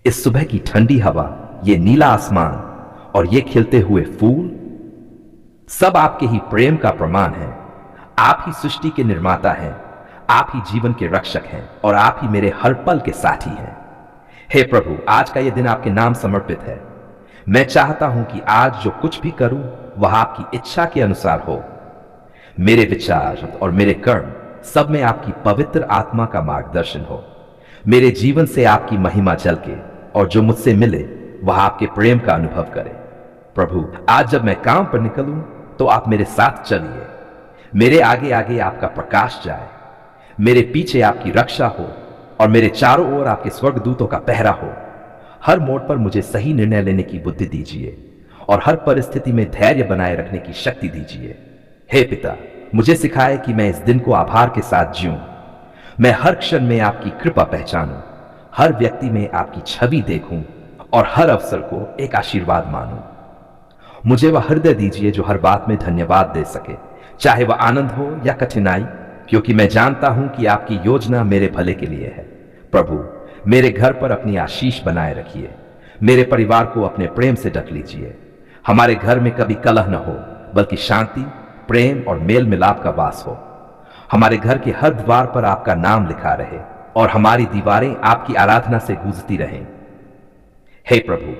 इस सुबह की ठंडी हवा, ये नीला आसमान और ये खिलते हुए फूल सब आपके ही प्रेम का प्रमाण है। आप ही सृष्टि के निर्माता हैं, आप ही जीवन के रक्षक हैं और आप ही मेरे हर पल के साथी हैं। हे प्रभु, आज का यह दिन आपके नाम समर्पित है। मैं चाहता हूं कि आज जो कुछ भी करूं वह आपकी इच्छा के अनुसार हो। मेरे विचार और मेरे कर्म सब में आपकी पवित्र आत्मा का मार्गदर्शन हो। मेरे जीवन से आपकी महिमा झलके और जो मुझसे मिले वह आपके प्रेम का अनुभव करे। प्रभु, आज जब मैं काम पर निकलूं तो आप मेरे साथ चलिए। मेरे आगे आगे आपका प्रकाश जाए, मेरे पीछे आपकी रक्षा हो और मेरे चारों ओर आपके स्वर्गदूतों का पहरा हो। हर मोड़ पर मुझे सही निर्णय लेने की बुद्धि दीजिए और हर परिस्थिति में धैर्य बनाए रखने की शक्ति दीजिए। हे पिता, मुझे सिखाए कि मैं इस दिन को आभार के साथ जीऊं। मैं हर क्षण में आपकी कृपा पहचानूं, हर व्यक्ति में आपकी छवि देखूं और हर अवसर को एक आशीर्वाद मानूं। मुझे वह हृदय दीजिए जो हर बात में धन्यवाद दे सके, चाहे वह आनंद हो या कठिनाई, क्योंकि मैं जानता हूं कि आपकी योजना मेरे भले के लिए है। प्रभु, मेरे घर पर अपनी आशीष बनाए रखिए। मेरे परिवार को अपने प्रेम से ढक लीजिए। हमारे घर में कभी कलह न हो, बल्कि शांति, प्रेम और मेल मिलाप का वास हो। हमारे घर के हर द्वार पर आपका नाम लिखा रहे और हमारी दीवारें आपकी आराधना से गूंजती रहें। हे प्रभु,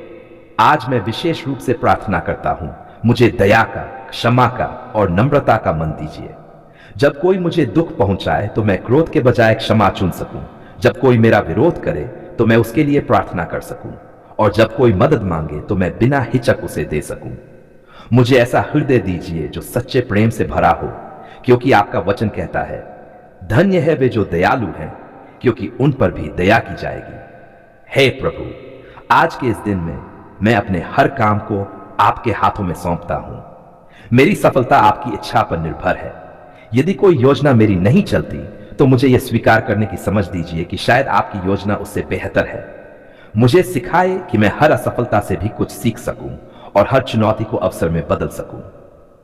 आज मैं विशेष रूप से प्रार्थना करता हूं, मुझे दया का, क्षमा का और नम्रता का मन दीजिए। जब कोई मुझे दुख पहुंचाए तो मैं क्रोध के बजाय क्षमा चुन सकूं। जब कोई मेरा विरोध करे तो मैं उसके लिए प्रार्थना कर सकूं और जब कोई मदद मांगे तो मैं बिना हिचक उसे दे सकूं। मुझे ऐसा हृदय दीजिए जो सच्चे प्रेम से भरा हो, क्योंकि आपका वचन कहता है, धन्य है वे जो दयालु हैं, क्योंकि उन पर भी दया की जाएगी। हे प्रभु, आज के इस दिन में मैं अपने हर काम को आपके हाथों में सौंपता हूं। मेरी सफलता आपकी इच्छा पर निर्भर है। यदि कोई योजना मेरी नहीं चलती तो मुझे यह स्वीकार करने की समझ दीजिए कि शायद आपकी योजना उससे बेहतर है। मुझे सिखाए कि मैं हर असफलता से भी कुछ सीख सकूं और हर चुनौती को अवसर में बदल सकूं।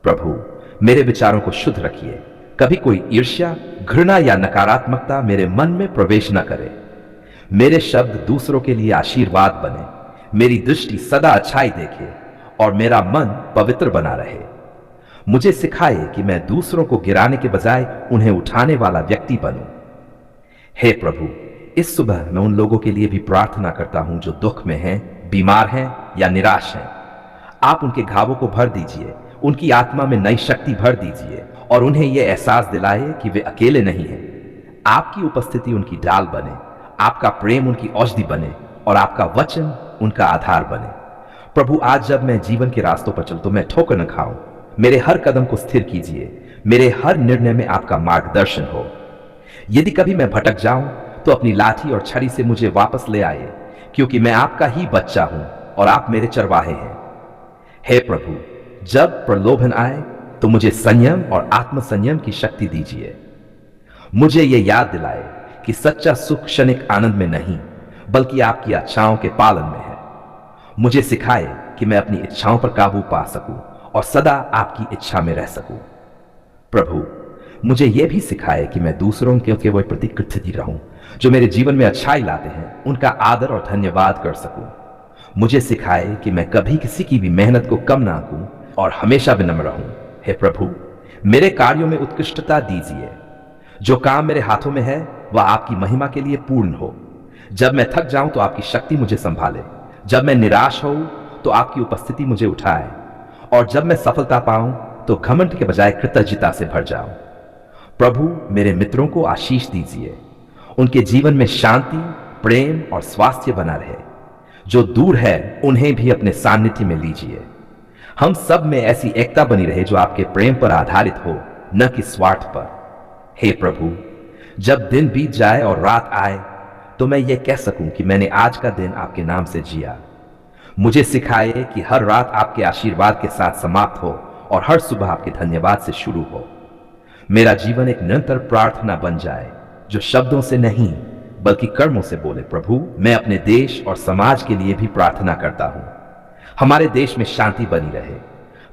प्रभु, मेरे विचारों को शुद्ध रखिए। कभी कोई ईर्ष्या, घृणा या नकारात्मकता मेरे मन में प्रवेश न करे। मेरे शब्द दूसरों के लिए आशीर्वाद बने, मेरी दृष्टि सदा अच्छाई देखे और मेरा मन पवित्र बना रहे। मुझे सिखाए कि मैं दूसरों को गिराने के बजाय उन्हें उठाने वाला व्यक्ति बनूं। हे प्रभु, इस सुबह मैं उन लोगों के लिए भी प्रार्थना करता हूं जो दुख में हैं, बीमार हैं या निराश हैं। आप उनके घावों को भर दीजिए, उनकी आत्मा में नई शक्ति भर दीजिए और उन्हें यह एहसास दिलाए कि वे अकेले नहीं हैं। आपकी उपस्थिति उनकी ढाल बने, आपका प्रेम उनकी औषधि बने और आपका वचन उनका आधार बने। प्रभु, आज जब मैं जीवन के रास्तों पर चलूं तो मैं ठोकर न खाऊं। मेरे हर कदम को स्थिर कीजिए, मेरे हर निर्णय में आपका मार्गदर्शन हो। यदि कभी मैं भटक जाऊं तो अपनी लाठी और छड़ी से मुझे वापस ले आए, क्योंकि मैं आपका ही बच्चा हूं और आप मेरे चरवाहे हैं। हे प्रभु, जब प्रलोभन आए तो मुझे संयम और आत्मसंयम की शक्ति दीजिए। मुझे यह याद दिलाए कि सच्चा सुख क्षणिक आनंद में नहीं, बल्कि आपकी इच्छाओं के पालन में है। मुझे सिखाए कि मैं अपनी इच्छाओं पर काबू पा सकूं और सदा आपकी इच्छा में रह सकूं। प्रभु, मुझे यह भी सिखाए कि मैं दूसरों के वो प्रति कृतज्ञ रहूं जो मेरे जीवन में अच्छाई लाते हैं, उनका आदर और धन्यवाद कर सकूं। मुझे सिखाए कि मैं कभी किसी की भी मेहनत को कम ना आंकूं और हमेशा विनम्र रहूं। हे प्रभु, मेरे कार्यों में उत्कृष्टता दीजिए। जो काम मेरे हाथों में है वह आपकी महिमा के लिए पूर्ण हो। जब मैं थक जाऊं तो आपकी शक्ति मुझे संभाले। जब मैं निराश हूं तो आपकी उपस्थिति मुझे उठाए और जब मैं सफलता पाऊं तो घमंड के बजाय कृतज्ञता से भर जाऊं। प्रभु, मेरे मित्रों को आशीष दीजिए। उनके जीवन में शांति, प्रेम और स्वास्थ्य बना रहे। जो दूर है उन्हें भी अपने सानिध्य में लीजिए। हम सब में ऐसी एकता बनी रहे जो आपके प्रेम पर आधारित हो, न कि स्वार्थ पर। हे प्रभु, जब दिन बीत जाए और रात आए तो मैं ये कह सकूं कि मैंने आज का दिन आपके नाम से जिया। मुझे सिखाए कि हर रात आपके आशीर्वाद के साथ समाप्त हो और हर सुबह आपके धन्यवाद से शुरू हो। मेरा जीवन एक निरंतर प्रार्थना बन जाए जो शब्दों से नहीं बल्कि कर्मों से बोले। प्रभु, मैं अपने देश और समाज के लिए भी प्रार्थना करता हूं। हमारे देश में शांति बनी रहे,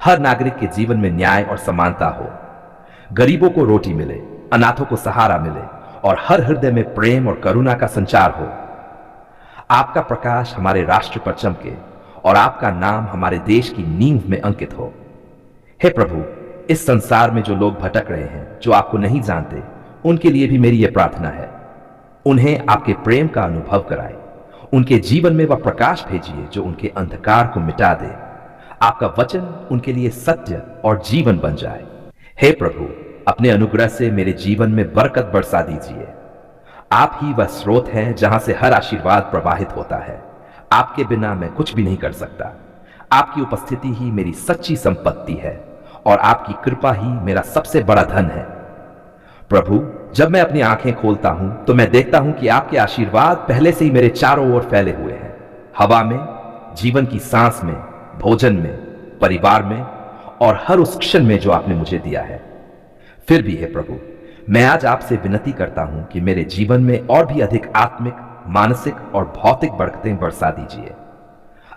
हर नागरिक के जीवन में न्याय और समानता हो, गरीबों को रोटी मिले, अनाथों को सहारा मिले और हर हृदय में प्रेम और करुणा का संचार हो। आपका प्रकाश हमारे राष्ट्र पर चमके और आपका नाम हमारे देश की नींव में अंकित हो। हे प्रभु, इस संसार में जो लोग भटक रहे हैं, जो आपको नहीं जानते, उनके लिए भी मेरी यह प्रार्थना है। उन्हें आपके प्रेम का अनुभव कराए। उनके जीवन में वह प्रकाश भेजिए जो उनके अंधकार को मिटा दे। आपका वचन उनके लिए सत्य और जीवन बन जाए। हे प्रभु, अपने अनुग्रह से मेरे जीवन में बरकत बरसा दीजिए। आप ही वह स्रोत हैं जहां से हर आशीर्वाद प्रवाहित होता है। आपके बिना मैं कुछ भी नहीं कर सकता। आपकी उपस्थिति ही मेरी सच्ची संपत्ति है और आपकी कृपा ही मेरा सबसे बड़ा धन है। प्रभु, जब मैं अपनी आंखें खोलता हूं तो मैं देखता हूं कि आपके आशीर्वाद पहले से ही मेरे चारों ओर फैले हुए हैं। हवा में, जीवन की सांस में, भोजन में, परिवार में और हर उस क्षण में जो आपने मुझे दिया है। फिर भी हे प्रभु, मैं आज आपसे विनती करता हूं कि मेरे जीवन में और भी अधिक आत्मिक, मानसिक और भौतिक बरकतें बरसा दीजिए।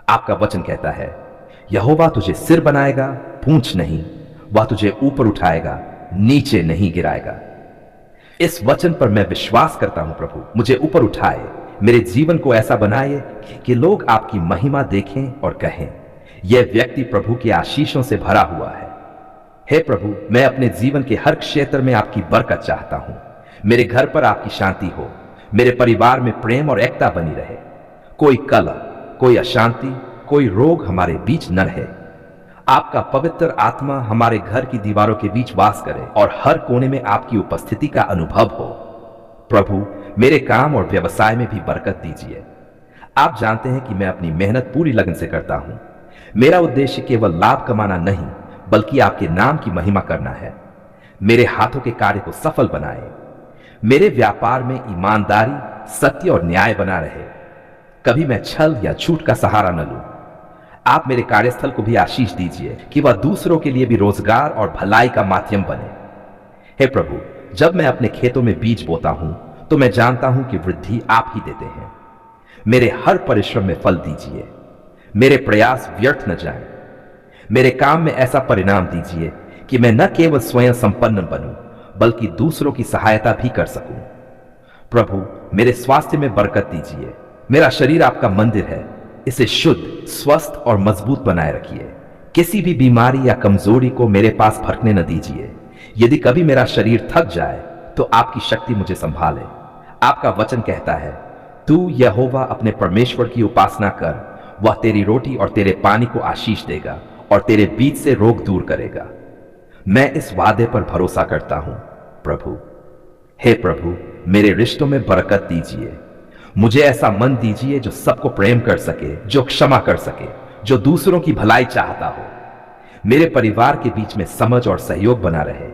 आपका वचन कहता है, यहोवा तुझे सिर बनाएगा, पूंछ नहीं। वह तुझे ऊपर उठाएगा, नीचे नहीं गिराएगा। इस वचन पर मैं विश्वास करता हूं प्रभु। मुझे ऊपर उठाए, मेरे जीवन को ऐसा बनाए कि लोग आपकी महिमा देखें और कहें, यह व्यक्ति प्रभु के आशीषों से भरा हुआ है। हे प्रभु, मैं अपने जीवन के हर क्षेत्र में आपकी बरकत चाहता हूं। मेरे घर पर आपकी शांति हो, मेरे परिवार में प्रेम और एकता बनी रहे। कोई कलह, कोई अशांति, कोई रोग हमारे बीच न रहे। आपका पवित्र आत्मा हमारे घर की दीवारों के बीच वास करे और हर कोने में आपकी उपस्थिति का अनुभव हो। प्रभु, मेरे काम और व्यवसाय में भी बरकत दीजिए। आप जानते हैं कि मैं अपनी मेहनत पूरी लगन से करता हूं। मेरा उद्देश्य केवल लाभ कमाना नहीं, बल्कि आपके नाम की महिमा करना है। मेरे हाथों के कार्य को सफल बनाए। मेरे व्यापार में ईमानदारी, सत्य और न्याय बना रहे। कभी मैं छल या झूठ का सहारा न लूं। आप मेरे कार्यस्थल को भी आशीष दीजिए कि वह दूसरों के लिए भी रोजगार और भलाई का माध्यम बने। हे प्रभु, जब मैं अपने खेतों में बीज बोता हूं तो मैं जानता हूं कि वृद्धि आप ही देते हैं। मेरे हर परिश्रम में फल दीजिए। मेरे प्रयास व्यर्थ न जाएं। मेरे काम में ऐसा परिणाम दीजिए कि मैं न केवल स्वयं संपन्न बनूं, बल्कि दूसरों की सहायता भी कर सकूं। प्रभु, मेरे स्वास्थ्य में बरकत दीजिए। मेरा शरीर आपका मंदिर है। इसे शुद्ध, स्वस्थ और मजबूत बनाए रखिए। किसी भी बीमारी या कमजोरी को मेरे पास भटकने न दीजिए। यदि कभी मेरा शरीर थक जाए तो आपकी शक्ति मुझे संभाले। आपका वचन कहता है, तू यहोवा अपने परमेश्वर की उपासना कर। वह तेरी रोटी और तेरे पानी को आशीष देगा और तेरे बीच से रोग दूर करेगा। मैं इस वादे पर भरोसा करता हूं प्रभु। हे प्रभु, मेरे रिश्तों में बरकत दीजिए। मुझे ऐसा मन दीजिए जो सबको प्रेम कर सके, जो क्षमा कर सके, जो दूसरों की भलाई चाहता हो। मेरे परिवार के बीच में समझ और सहयोग बना रहे।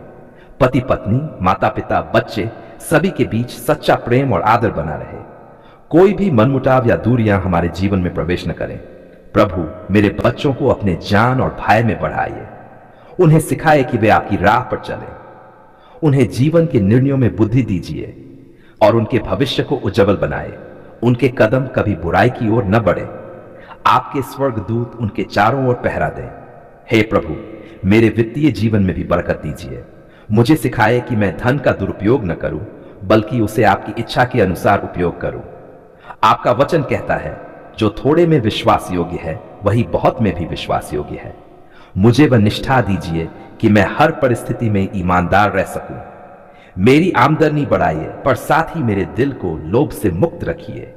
पति पत्नी, माता पिता, बच्चे, सभी के बीच सच्चा प्रेम और आदर बना रहे। कोई भी मनमुटाव या दूरियां हमारे जीवन में प्रवेश न करें। प्रभु, मेरे बच्चों को अपने जान और भय में बढ़ाइए। उन्हें सिखाए कि वे आपकी राह पर चलें। उन्हें जीवन के निर्णयों में बुद्धि दीजिए और उनके भविष्य को उज्जवल बनाए। उनके कदम कभी बुराई की ओर न बढ़े। आपके स्वर्गदूत उनके चारों ओर पहरा दें। हे प्रभु, मेरे वित्तीय जीवन में भी बरकत दीजिए। मुझे सिखाए कि मैं धन का दुरुपयोग न करूं, बल्कि उसे आपकी इच्छा के अनुसार उपयोग करूं। आपका वचन कहता है, जो थोड़े में विश्वास योग्य है वही बहुत में भी विश्वास योग्य है। मुझे वह निष्ठा दीजिए कि मैं हर परिस्थिति में ईमानदार रह सकूं। मेरी आमदनी बढ़ाइए, पर साथ ही मेरे दिल को लोभ से मुक्त रखिए।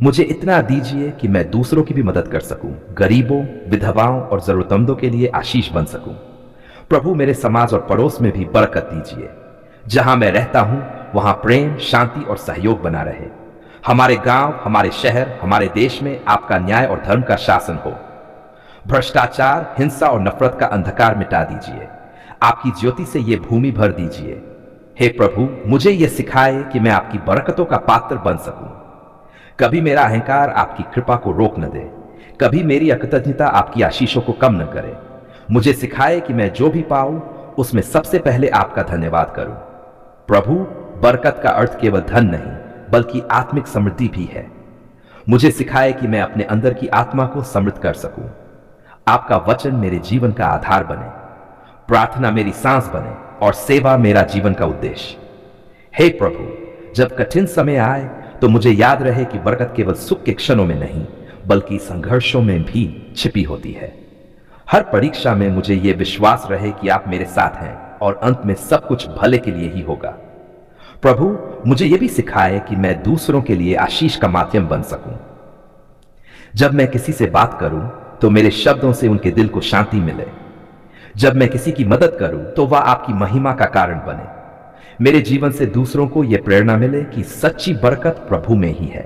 मुझे इतना दीजिए कि मैं दूसरों की भी मदद कर सकूं, गरीबों, विधवाओं और जरूरतमंदों के लिए आशीष बन सकूं। प्रभु, मेरे समाज और पड़ोस में भी बरकत दीजिए। जहां मैं रहता हूं वहां प्रेम, शांति और सहयोग बना रहे। हमारे गांव, हमारे शहर, हमारे देश में आपका न्याय और धर्म का शासन हो। भ्रष्टाचार, हिंसा और नफरत का अंधकार मिटा दीजिए। आपकी ज्योति से यह भूमि भर दीजिए। हे प्रभु, मुझे यह सिखाए कि मैं आपकी बरकतों का पात्र बन सकूं। कभी मेरा अहंकार आपकी कृपा को रोक न दे। कभी मेरी अकृतज्ञता आपकी आशीषों को कम न करे। मुझे सिखाए कि मैं जो भी पाऊं उसमें सबसे पहले आपका धन्यवाद करूं। प्रभु, बरकत का अर्थ केवल धन नहीं, बल्कि आत्मिक समृद्धि भी है। मुझे सिखाए कि मैं अपने अंदर की आत्मा को समृद्ध कर सकूं। आपका वचन मेरे जीवन का आधार बने, प्रार्थना मेरी सांस बने और सेवा मेरा जीवन का उद्देश्य। हे प्रभु, जब कठिन समय आए तो मुझे याद रहे कि बरकत केवल सुख के क्षणों में नहीं बल्कि संघर्षों में भी छिपी होती है। हर परीक्षा में मुझे यह विश्वास रहे कि आप मेरे साथ हैं और अंत में सब कुछ भले के लिए ही होगा। प्रभु, मुझे यह भी सिखाए कि मैं दूसरों के लिए आशीष का माध्यम बन सकूं। जब मैं किसी से बात करूं तो मेरे शब्दों से उनके दिल को शांति मिले। जब मैं किसी की मदद करूं तो वह आपकी महिमा का कारण बने। मेरे जीवन से दूसरों को यह प्रेरणा मिले कि सच्ची बरकत प्रभु में ही है।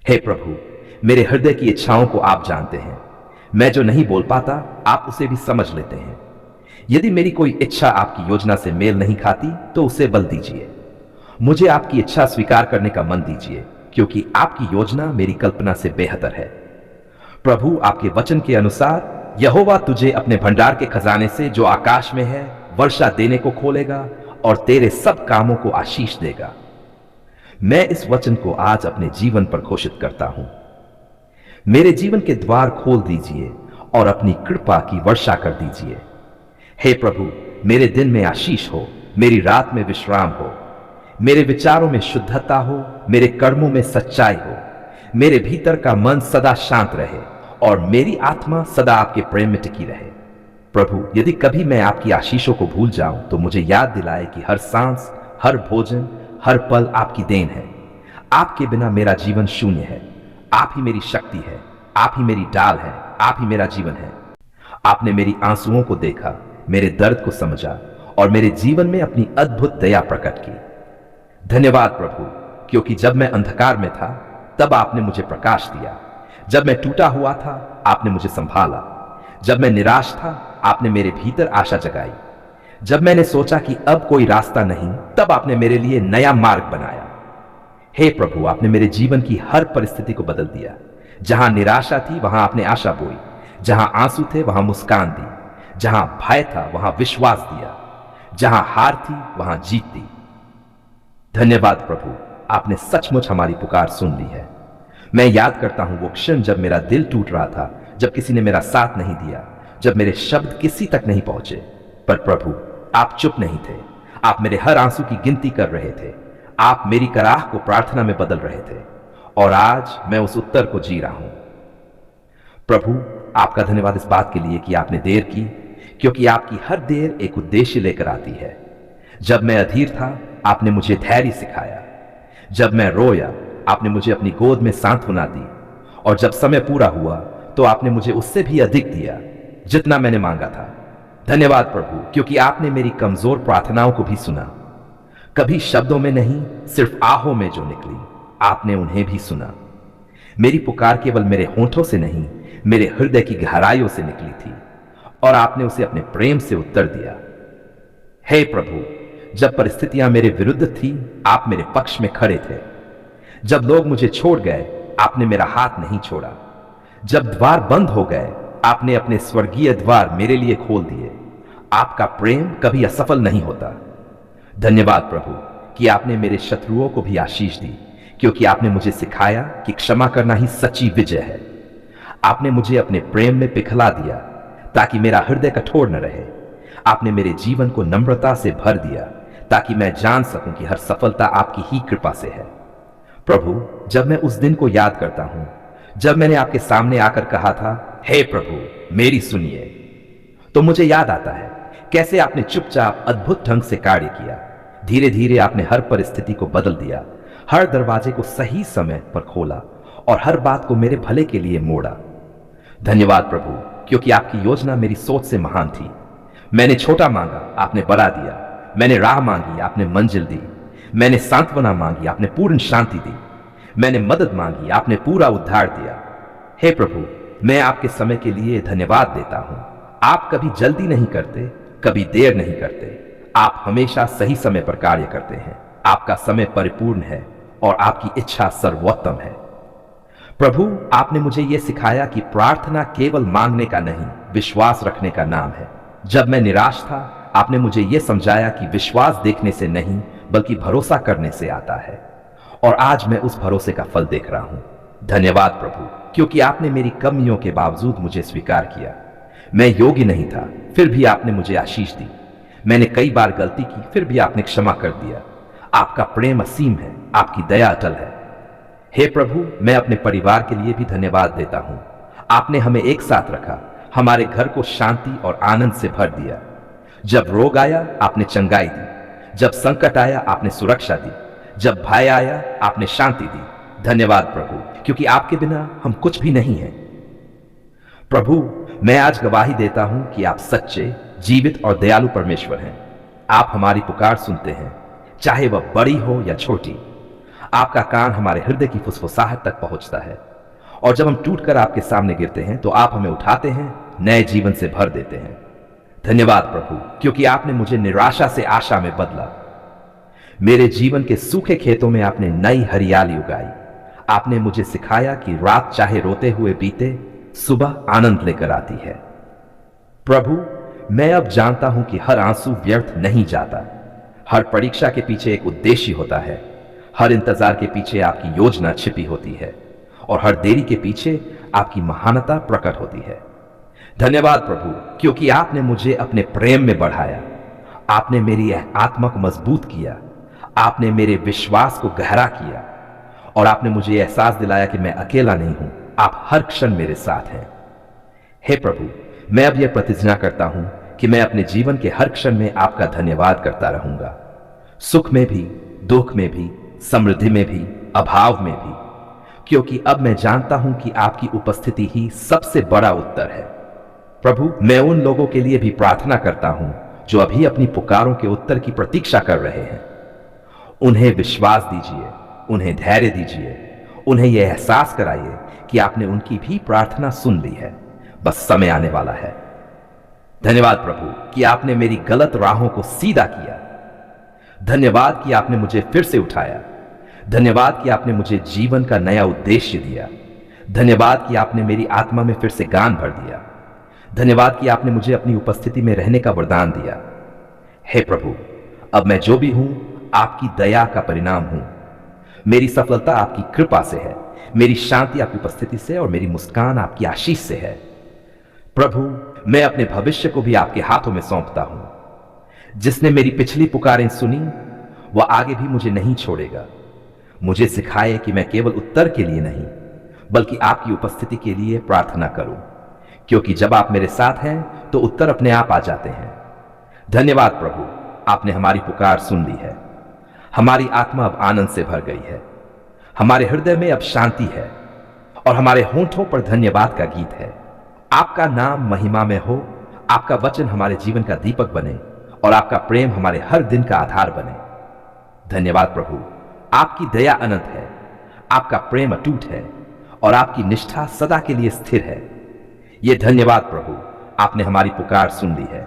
हे प्रभु, मेरे हृदय की इच्छाओं को आप जानते हैं। मैं जो नहीं बोल पाता आप उसे भी समझ लेते हैं। यदि मेरी कोई इच्छा आपकी योजना से मेल नहीं खाती तो उसे बल दीजिए। मुझे आपकी इच्छा स्वीकार करने का मन दीजिए, क्योंकि आपकी योजना मेरी कल्पना से बेहतर है। प्रभु, आपके वचन के अनुसार यहोवा तुझे अपने भंडार के खजाने से जो आकाश में है वर्षा देने को खोलेगा और तेरे सब कामों को आशीष देगा। मैं इस वचन को आज अपने जीवन पर घोषित करता हूं। मेरे जीवन के द्वार खोल दीजिए और अपनी कृपा की वर्षा कर दीजिए। हे प्रभु, मेरे दिन में आशीष हो, मेरी रात में विश्राम हो, मेरे विचारों में शुद्धता हो, मेरे कर्मों में सच्चाई हो, मेरे भीतर का मन सदा शांत रहे और मेरी आत्मा सदा आपके प्रेम में टिकी रहे। प्रभु, यदि कभी मैं आपकी आशीषों को भूल जाऊं तो मुझे याद दिलाए कि हर सांस, हर भोजन, हर पल आपकी देन है। आपके बिना मेरा जीवन शून्य है। आप ही मेरी शक्ति है, आप ही मेरी ढाल है, आप ही मेरा जीवन है। आपने मेरी आंसुओं को देखा, मेरे दर्द को समझा और मेरे जीवन में अपनी अद्भुत दया प्रकट की। धन्यवाद प्रभु, क्योंकि जब मैं अंधकार में था तब आपने मुझे प्रकाश दिया। जब मैं टूटा हुआ था आपने मुझे संभाला। जब मैं निराश था आपने मेरे भीतर आशा जगाई। जब मैंने सोचा कि अब कोई रास्ता नहीं तब आपने मेरे लिए नया मार्ग बनाया। हे प्रभु, आपने मेरे जीवन की हर परिस्थिति को बदल दिया। जहां निराशा थी वहां आपने आशा बोई, जहां आंसू थे वहां मुस्कान दी, जहां भय था वहां विश्वास दिया, जहां हार थी वहां जीत दी। धन्यवाद प्रभु, आपने सचमुच हमारी पुकार सुन ली है। मैं याद करता हूं वो क्षण जब मेरा दिल टूट रहा था, जब किसी ने मेरा साथ नहीं दिया, जब मेरे शब्द किसी तक नहीं पहुंचे। पर प्रभु, आप चुप नहीं थे। आप मेरे हर आंसू की गिनती कर रहे थे। आप मेरी कराह को प्रार्थना में बदल रहे थे और आज मैं उस उत्तर को जी रहा हूं। प्रभु, आपका धन्यवाद इस बात के लिए कि आपने देर की, क्योंकि आपकी हर देर एक उद्देश्य लेकर आती है। जब मैं अधीर था आपने मुझे धैर्य सिखाया। जब मैं रोया आपने मुझे अपनी गोद में सांत्वना दी और जब समय पूरा हुआ तो आपने मुझे उससे भी अधिक दिया जितना मैंने मांगा था। धन्यवाद प्रभु, क्योंकि आपने मेरी कमजोर प्रार्थनाओं को भी सुना। कभी शब्दों में नहीं, सिर्फ आहों में जो निकली आपने उन्हें भी सुना। मेरी पुकार केवल मेरे होंठों से नहीं, मेरे हृदय की गहराइयों से निकली थी और आपने उसे अपने प्रेम से उत्तर दिया। हे प्रभु, जब परिस्थितियां मेरे विरुद्ध थी आप मेरे पक्ष में खड़े थे। जब लोग मुझे छोड़ गए आपने मेरा हाथ नहीं छोड़ा। जब द्वार बंद हो गए आपने अपने स्वर्गीय द्वार मेरे लिए खोल दिए। आपका प्रेम कभी असफल नहीं होता। धन्यवाद प्रभु कि आपने मेरे शत्रुओं को भी आशीष दी, क्योंकि आपने मुझे सिखाया कि क्षमा करना ही सच्ची विजय है। आपने मुझे अपने प्रेम में पिघला दिया ताकि मेरा हृदय कठोर न रहे। आपने मेरे जीवन को नम्रता से भर दिया ताकि मैं जान सकूं कि हर सफलता आपकी ही कृपा से है। प्रभु, जब मैं उस दिन को याद करता हूं जब मैंने आपके सामने आकर कहा था, हे प्रभु मेरी सुनिए, तो मुझे याद आता है कैसे आपने चुपचाप अद्भुत ढंग से कार्य किया। धीरे धीरे आपने हर परिस्थिति को बदल दिया, हर दरवाजे को सही समय पर खोला और हर बात को मेरे भले के लिए मोड़ा। धन्यवाद प्रभु, क्योंकि आपकी योजना मेरी सोच से महान थी। मैंने छोटा मांगा आपने बड़ा दिया। मैंने राह मांगी आपने मंजिल दी। मैंने सांत्वना मांगी आपने पूर्ण शांति दी। मैंने मदद मांगी आपने पूरा उद्धार दिया। हे प्रभु, मैं आपके समय के लिए धन्यवाद देता हूं। आप कभी जल्दी नहीं करते, कभी देर नहीं करते। आप हमेशा सही समय पर कार्य करते हैं। आपका समय परिपूर्ण है और आपकी इच्छा सर्वोत्तम है। प्रभु, आपने मुझे यह सिखाया कि प्रार्थना केवल मांगने का नहीं, विश्वास रखने का नाम है। जब मैं निराश था आपने मुझे यह समझाया कि विश्वास देखने से नहीं बल्कि भरोसा करने से आता है, और आज मैं उस भरोसे का फल देख रहा हूं। धन्यवाद प्रभु, क्योंकि आपने मेरी कमियों के बावजूद मुझे स्वीकार किया। मैं योग्य नहीं था, फिर भी आपने मुझे आशीष दी। मैंने कई बार गलती की, फिर भी आपने क्षमा कर दिया। आपका प्रेम असीम है, आपकी दया अटल है। हे प्रभु, मैं अपने परिवार के लिए भी धन्यवाद देता हूं। आपने हमें एक साथ रखा, हमारे घर को शांति और आनंद से भर दिया। जब रोग आया आपने चंगाई दी, जब संकट आया आपने सुरक्षा दी, जब भय आया आपने शांति दी। धन्यवाद प्रभु, क्योंकि आपके बिना हम कुछ भी नहीं हैं। प्रभु, मैं आज गवाही देता हूं कि आप सच्चे, जीवित और दयालु परमेश्वर हैं। आप हमारी पुकार सुनते हैं, चाहे वह बड़ी हो या छोटी। आपका कान हमारे हृदय की फुसफुसाहट तक पहुंचता है, और जब हम टूटकर आपके सामने गिरते हैं तो आप हमें उठाते हैं, नए जीवन से भर देते हैं। धन्यवाद प्रभु, क्योंकि आपने मुझे निराशा से आशा में बदला। मेरे जीवन के सूखे खेतों में आपने नई हरियाली उगाई। आपने मुझे सिखाया कि रात चाहे रोते हुए बीते, सुबह आनंद लेकर आती है। प्रभु, मैं अब जानता हूं कि हर आंसू व्यर्थ नहीं जाता। हर परीक्षा के पीछे एक उद्देश्य होता है, हर इंतजार के पीछे आपकी योजना छिपी होती है, और हर देरी के पीछे आपकी महानता प्रकट होती है। धन्यवाद प्रभु, क्योंकि आपने मुझे अपने प्रेम में बढ़ाया। आपने मेरी आत्मा को मजबूत किया, आपने मेरे विश्वास को गहरा किया, और आपने मुझे एहसास दिलाया कि मैं अकेला नहीं हूं, आप हर क्षण मेरे साथ हैं। हे प्रभु, मैं अब यह प्रतिज्ञा करता हूं कि मैं अपने जीवन के हर क्षण में आपका धन्यवाद करता रहूंगा, सुख में भी, दुख में भी, समृद्धि में भी, अभाव में भी, क्योंकि अब मैं जानता हूं कि आपकी उपस्थिति ही सबसे बड़ा उत्तर है। प्रभु, मैं उन लोगों के लिए भी प्रार्थना करता हूं जो अभी अपनी पुकारों के उत्तर की प्रतीक्षा कर रहे हैं। उन्हें विश्वास दीजिए, उन्हें धैर्य दीजिए, उन्हें यह एहसास कराइए कि आपने उनकी भी प्रार्थना सुन ली है, बस समय आने वाला है। धन्यवाद प्रभु कि आपने मेरी गलत राहों को सीधा किया। धन्यवाद कि आपने मुझे फिर से उठाया। धन्यवाद कि आपने मुझे जीवन का नया उद्देश्य दिया। धन्यवाद कि आपने मेरी आत्मा में फिर से गान भर दिया। धन्यवाद कि आपने मुझे अपनी उपस्थिति में रहने का वरदान दिया। हे प्रभु, अब मैं जो भी हूं आपकी दया का परिणाम हूं। मेरी सफलता आपकी कृपा से है, मेरी शांति आपकी उपस्थिति से, और मेरी मुस्कान आपकी आशीष से है। प्रभु, मैं अपने भविष्य को भी आपके हाथों में सौंपता हूं। जिसने मेरी पिछली पुकारें सुनी, वह आगे भी मुझे नहीं छोड़ेगा। मुझे सिखाए कि मैं केवल उत्तर के लिए नहीं, बल्कि आपकी उपस्थिति के लिए प्रार्थना करूं, क्योंकि जब आप मेरे साथ हैं तो उत्तर अपने आप आ जाते हैं। धन्यवाद प्रभु, आपने हमारी पुकार सुन ली है। हमारी आत्मा अब आनंद से भर गई है, हमारे हृदय में अब शांति है, और हमारे होंठों पर धन्यवाद का गीत है। आपका नाम महिमा में हो, आपका वचन हमारे जीवन का दीपक बने, और आपका प्रेम हमारे हर दिन का आधार बने। धन्यवाद प्रभु, आपकी दया अनंत है, आपका प्रेम अटूट है, और आपकी निष्ठा सदा के लिए स्थिर है। यह धन्यवाद प्रभु, आपने हमारी पुकार सुन ली है।